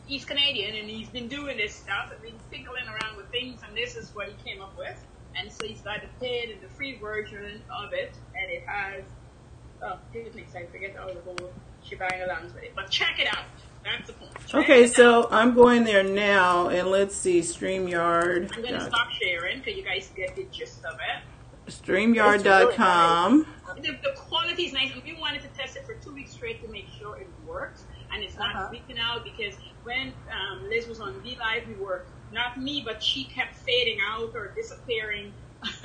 he's Canadian and he's been doing this stuff and been tinkling around with things, and this is what he came up with. And so he's got the paid and the free version of it, and it has goodness, I forget all the whole shebang along with it. But check it out. That's the point. Okay, so I'm going there now, and let's see, StreamYard. I'm going to stop sharing because you guys get the gist of it. StreamYard.com. The quality is nice. We wanted to test it for 2 weeks straight to make sure it works and it's not leaking out, because when Liz was on V-Live, we were, not me, but she kept fading out or disappearing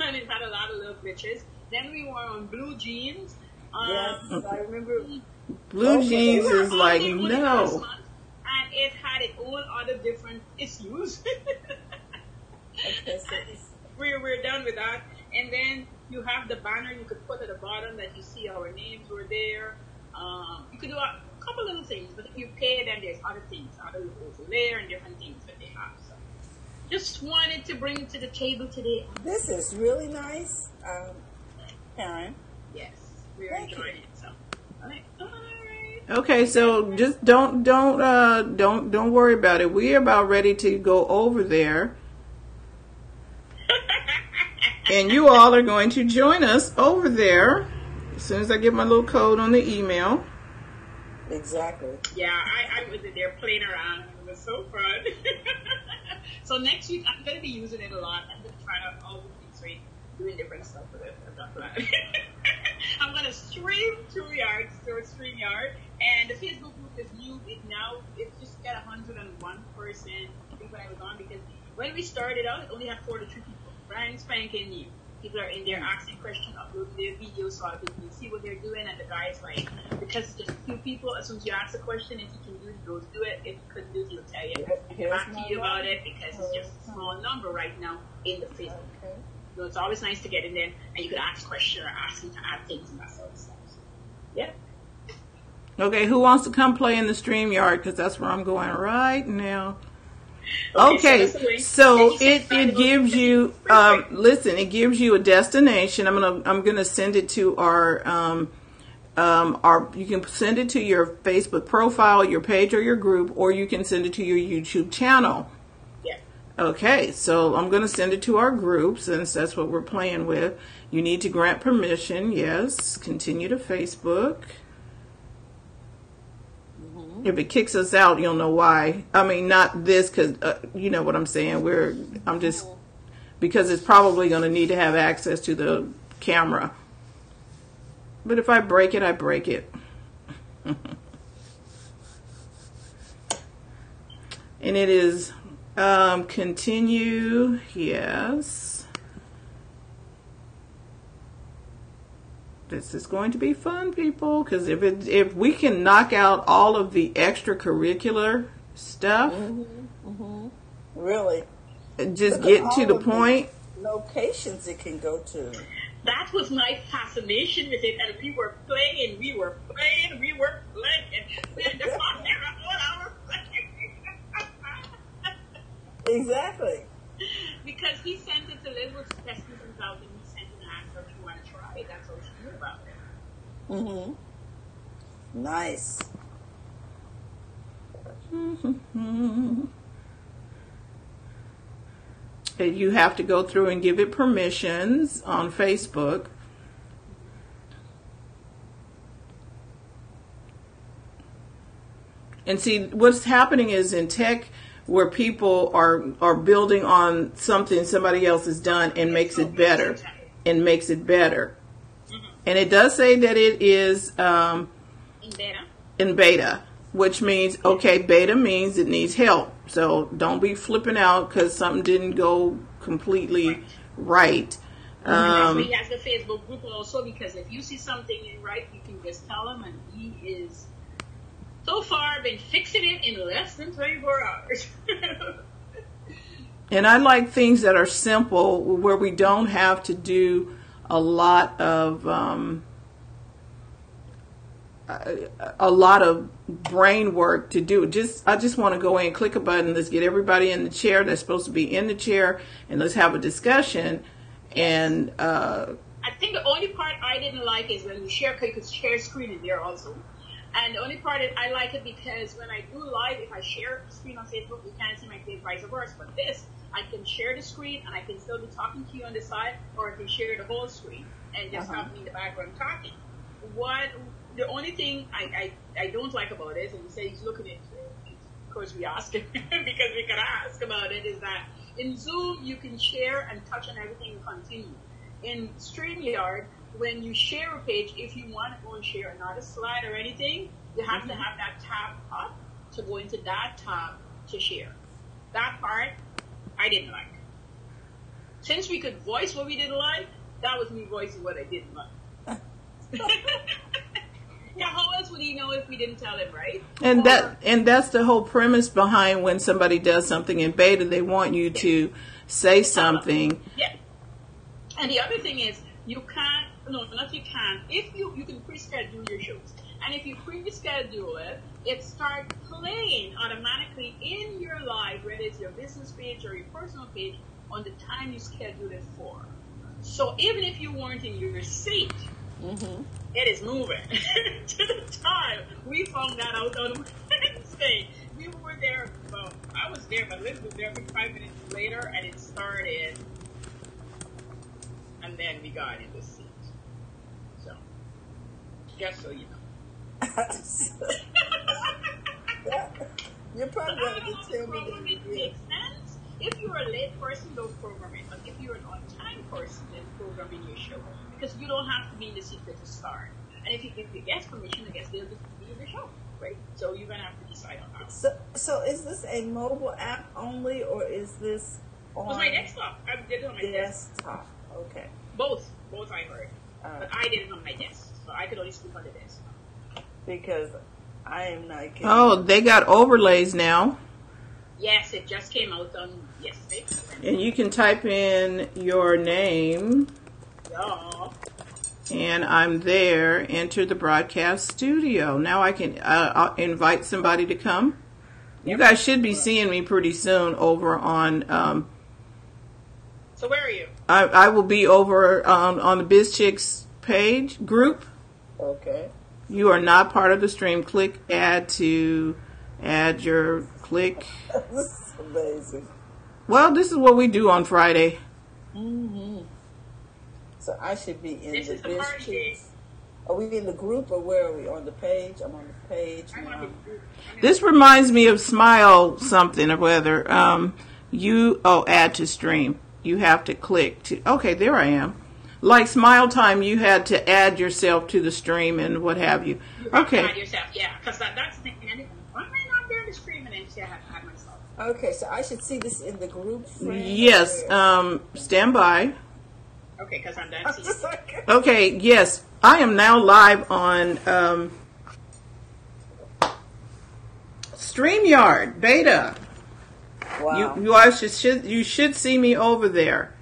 and it had a lot of little glitches. Then we were on Blue Jeans. Yes, I remember. Blue Jeans is like, no. And it had its own other different issues. Okay, so we're done with that. And then you have the banner you could put at the bottom that you see our names were there. You could do a couple little things, but if you pay, then there's other things, other logos there and different things that they have. So just wanted to bring it to the table today. This is really nice, Karen. Yes, we're enjoying it. So, all right. Okay, so just don't worry about it. We're about ready to go over there. And you all are going to join us over there as soon as I get my little code on the email. Exactly. Yeah, I was in there playing around. It was so fun. So next week, I'm going to be using it a lot. I'm going to try out all the things right, doing different stuff with it. I'm going to stream StreamYard. And the Facebook group is new. It's just got 101 person. I think when I was on, because when we started out, it only had 43 people. Brand spanking new. People are in there asking questions, uploading their videos, so other people can see what they're doing. And the guy's like, because it's just a few people, as soon as you ask a question, if you can do it, go do it. If you couldn't do it, he'll tell you. Get back to you about it, because it's just a small number right now in the Facebook. Okay. So it's always nice to get in there, and you can ask questions or ask him to add things and that sort of stuff. So, yeah. Okay, who wants to come play in the StreamYard? Because that's where I'm going right now. Okay, so it gives you listen, it gives you a destination. I'm gonna send it to our you can send it to your Facebook profile, your page, or your group, or you can send it to your YouTube channel. Yeah. Okay, so I'm gonna send it to our group since that's what we're playing with. You need to grant permission. Yes, continue to Facebook. If it kicks us out, you'll know why. I mean, not this, because you know what I'm saying. I'm just, because it's probably going to need to have access to the camera. But if I break it, I break it. And it is continue. Yes. This is going to be fun, people, because if we can knock out all of the extracurricular stuff, really, just get to the point. Locations it can go to. That was my fascination with it, and we were playing, and we had to find out what I was playing. Exactly. Because he sent it to Liz was testing things out, and he sent it and asked her if she wanted to try it. That's all she knew about it. Nice. You have to go through and give it permissions on Facebook. And see, what's happening is in tech, where people are building on something somebody else has done and makes it better. And it does say that it is in beta, which means, okay, beta means it needs help. So don't be flipping out because something didn't go completely right. That's why he has the Facebook group also, because if you see something in right, you can just tell him, and he is so far been fixing it in less than 24 hours. And I like things that are simple, where we don't have to do a lot of brain work to do. I just want to go in, click a button, let's get everybody in the chair that's supposed to be in the chair, and let's have a discussion. And I think the only part I didn't like is when you share, because you could share screen in there also. And the only part I like it because when I do live, if I share the screen on Facebook, you can't see my face, vice versa. But this, I can share the screen and I can still be talking to you on the side, or I can share the whole screen and just have me in the background talking. The only thing I don't like about it, and you say he's looking into it, of course we ask him because we can ask about it, is that in Zoom you can share and touch on everything and continue. In StreamYard, when you share a page, if you want to go and share another slide or anything, you have to have that tab up to go into that tab to share. That part, I didn't like. Since we could voice what we didn't like, that was me voicing what I didn't like. Yeah, how else would he know if we didn't tell him, right? And that's the whole premise behind when somebody does something in beta, they want you to say something. Yeah. And the other thing is, you can't, if you can pre-schedule your shows. And if you pre-schedule it, it starts playing automatically in your live, whether it's your business page or your personal page, on the time you schedule it for. So even if you weren't in your seat, it is moving to the time. We found that out on Wednesday. We were there, well, I was there, but Liz was there 5 minutes later, and it started, and then we got in the seat. So, just so you know. You're probably going to tell me that it makes sense. If you're a late person, don't program it. But if you're an on-time person, then program in your show. Because you don't have to be in the seat to start. And if you get permission, I guess they'll just be in the show, right? So you're going to have to decide on that. So is this a mobile app only, or is this on... It was my desktop. I did it on my desktop. Okay. Both I heard. But I did it on my desk. So I could only speak on the desk. Because I am not kidding. Oh, they got overlays now. Yes, it just came out on yesterday. And you can type in your name. Yeah. And I'm there. Enter the broadcast studio. Now I can I'll invite somebody to come. You guys should be seeing me pretty soon over on... So where are you? I will be over on the BizChicks page group. Okay. You are not part of the stream. Click add to add your click. This is amazing. Well, this is what we do on Friday. So I should be in the BizChicks. Are we in the group, or where are we? On the page? I'm on the page now. This reminds me of Smile something or whether add to stream. You have to click to, okay, there I am. Like Smile Time, you had to add yourself to the stream and what have you. Okay. Add yourself, yeah, because that's the thing. Why am I not there to stream and then say I have to add myself? Okay, so I should see this in the group. Yes, stand by. Okay, because I'm done seeing. Okay, yes, I am now live on StreamYard beta. Wow. You should see me over there.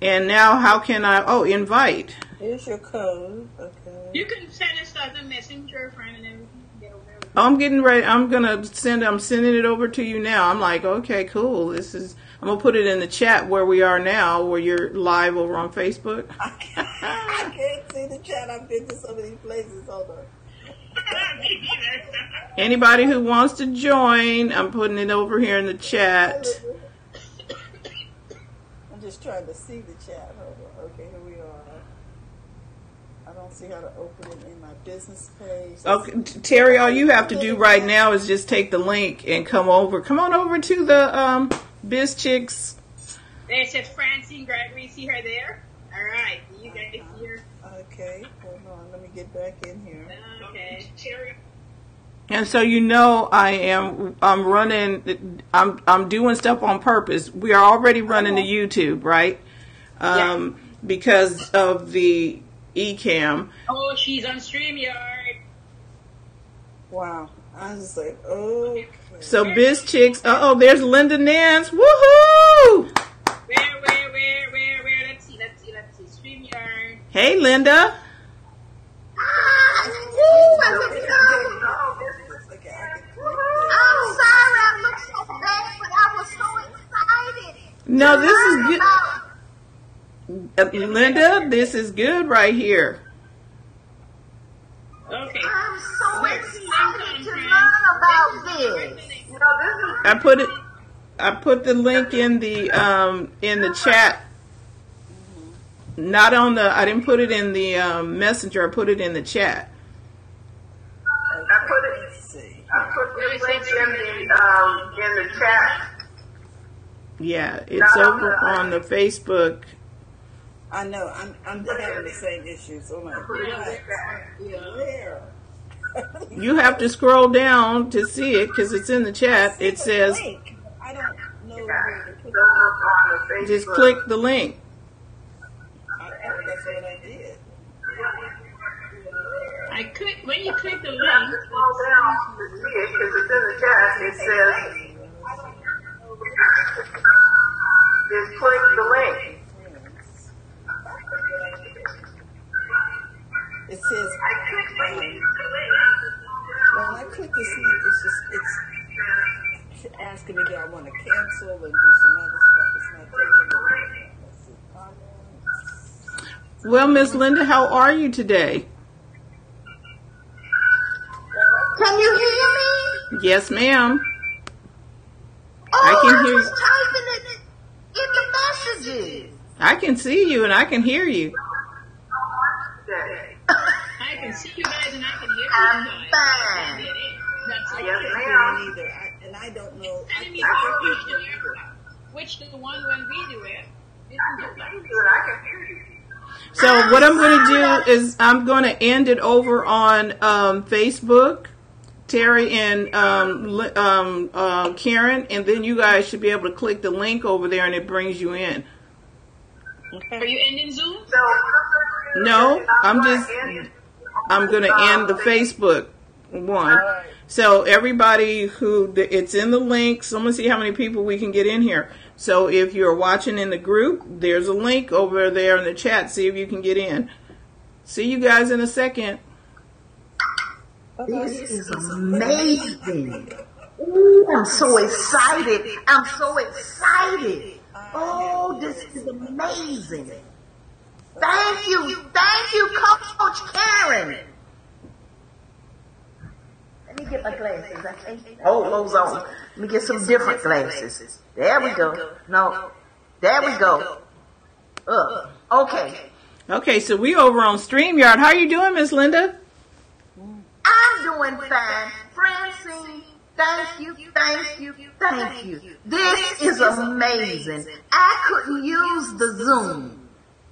And now how can I invite. Here's your code. Okay. You can send us as a messenger friend and everything. I'm getting ready. I'm sending it over to you now. I'm like, okay, cool. I'm gonna put it in the chat where we are now, where you're live over on Facebook. I can't see the chat. I've been to so many places. Hold on. Anybody who wants to join, I'm putting it over here in the chat. I'm just trying to see the chat. Hold on. Okay, here we are. I don't see how to open it in my business page. Okay, Terry, all you have to do right now is just take the link and come on over to the BizChicks. There it says Francine Gregory. See her there? All right. You guys see her? Okay. Hold on. Let me get back in here. Okay. Terry. And so I'm doing stuff on purpose. We are already running the YouTube, right? Because of the eCam. Oh, she's on StreamYard. Wow. I was just like, okay. So BizChicks, there's Linda Nance. Woohoo! Where? Let's see. StreamYard. Hey, Linda. I'm sorry I look so bad, but I was so excited. No, this is good. Linda, this is good right here. Okay. I'm so excited to learn about this. I put the link in the chat. Not on the. I didn't put it in the messenger. I put it in the chat. I put the link in the chat. Yeah, it's over on the Facebook. I know. I'm having the same issues. Oh my God. Where? You have to scroll down to see it because it's in the chat. It says. I don't know where to put it. Just click the link. That's what I did. When you click the link, scroll down to see it because it's in the chat. It says, just click the link. It says, when I click this link, it's asking me, do I want to cancel and do some other stuff. It's not taking me. Well, Miss Linda, how are you today? Can you hear me? Yes, ma'am. Oh, I can hear was you. typing it in the messages. I can see you and I can hear you. I can see you guys and I can hear you I'm guys. fine. That's I it. can't hear either. And I don't know. I Sending me can't a hear question either. which the one when we do it. Isn't it like I can hear you. So what I'm going to do is I'm going to end it over on Facebook, Terry and Karen, and then you guys should be able to click the link over there and it brings you in. Are you ending Zoom? No, I'm going to end the Facebook one. So everybody it's in the link. So I'm going to see how many people we can get in here. So if you're watching in the group, there's a link over there in the chat. See if you can get in. See you guys in a second. This is amazing. Ooh, I'm so excited. I'm so excited. Oh, this is amazing. Thank you, Coach Karen. Let me get my glasses. I can't hold those on. Let me get some different glasses. There we go. No, there we go. Okay. Okay, so we over on StreamYard. How you doing, Miss Linda? I'm doing fine. Francine, thank you. This is amazing. I couldn't use the Zoom.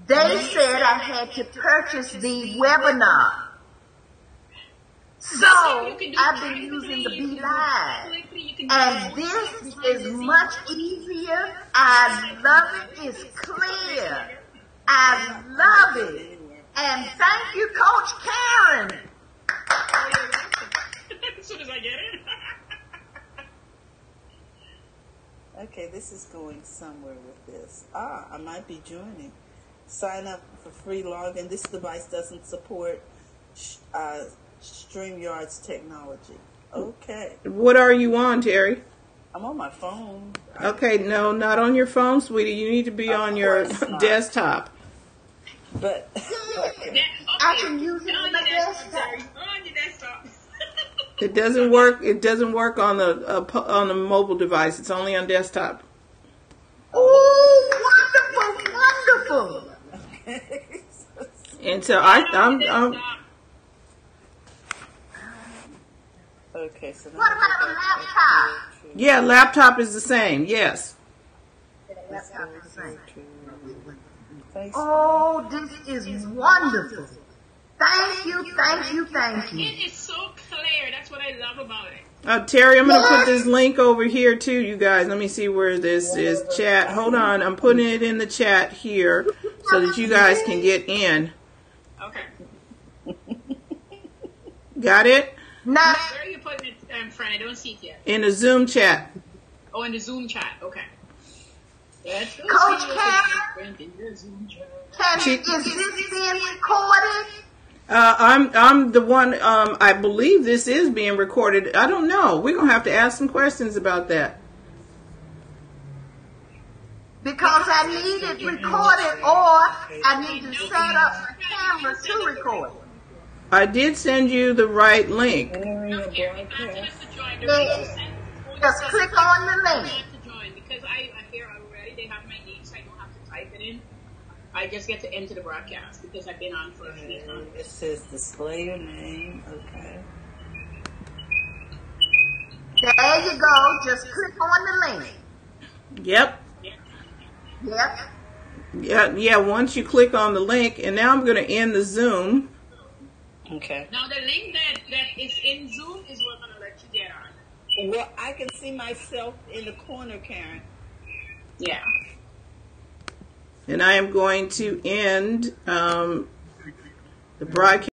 They said I had to purchase the webinar. So I've been using the Be Live. And this is much easier. I love it. It's clear. I love it. And thank you, Coach Karen. As soon as I get it. Okay, this is going somewhere with this. I might be joining. Sign up for free login. This device doesn't support StreamYard's technology. Okay. What are you on, Terry? I'm on my phone. Okay, no, not on your phone, sweetie. You need to be on your desktop. But I can use it on the desktop. On your desktop. It doesn't work. It doesn't work on the mobile device. It's only on desktop. Oh, wonderful. And so I'm okay. So what about a laptop? Yeah, laptop is the same. Yes. Laptop is the same. Thanks. Oh, this is wonderful. Thank you. It is so clear. That's what I love about it. Terry, I'm going to put this link over here too, you guys. Let me see where this is. Chat. Hold on. I'm putting it in the chat here so that you guys can get in. Okay. Got it? Now, Where are you putting it, friend? I don't see it yet. In the Zoom chat. Oh, in the Zoom chat. Okay. Coach Karen, is this being recorded? I'm the one. I believe this is being recorded. I don't know. We're gonna have to ask some questions about that. Because I need it recorded, or I need to set up a camera to record. I did send you the right link. Just click on the link. To join because I here already. They have my name, so I don't have to type it in. I just get to enter the broadcast because I've been on for a few months. It says display your name. Okay. There you go. Just click on the link. Yep. Yep. Yeah. Once you click on the link, and now I'm going to end the Zoom. Okay. Now the link that is in Zoom is what I'm going to let you get on. Well, I can see myself in the corner, Karen. Yeah. And I am going to end the broadcast.